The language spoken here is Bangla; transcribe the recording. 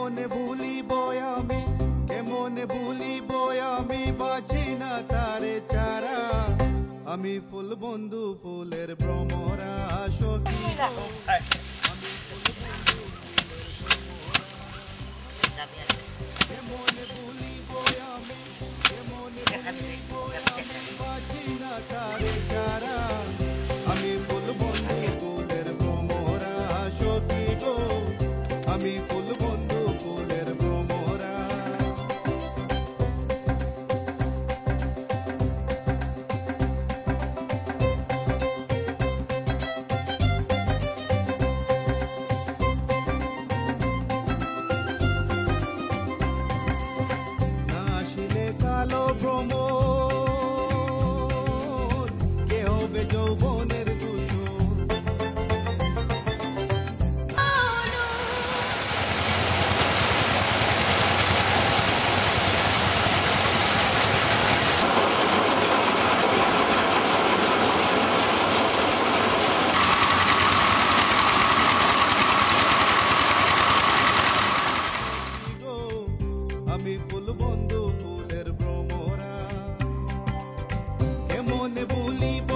কেমনে ভুলিব আমি, কেমনে ভুলিব আমি, বাঁচি না তারে ছাড়া। আমি ফুল বন্ধু ফুলের ভ্রমরা সখী গো, আমি ফুল বন্ধু ফুলের ভ্রমরা। কেমনে ভুলিব আমি, কেমনে ভুলিব আমি, বাঁচি না তারে ছাড়া। আমি ফুল বন্ধু ফুলের ভ্রমরা সখী গো, আমি ফুল বন্ধু ফুলের ভ্রমরা। না আসিলে কালো ভ্রমর, কে হবে যৌবনের দূষণ। আমি ফুল বন্ধু ফুলের ভ্রমরা। কেমনে ভুলিব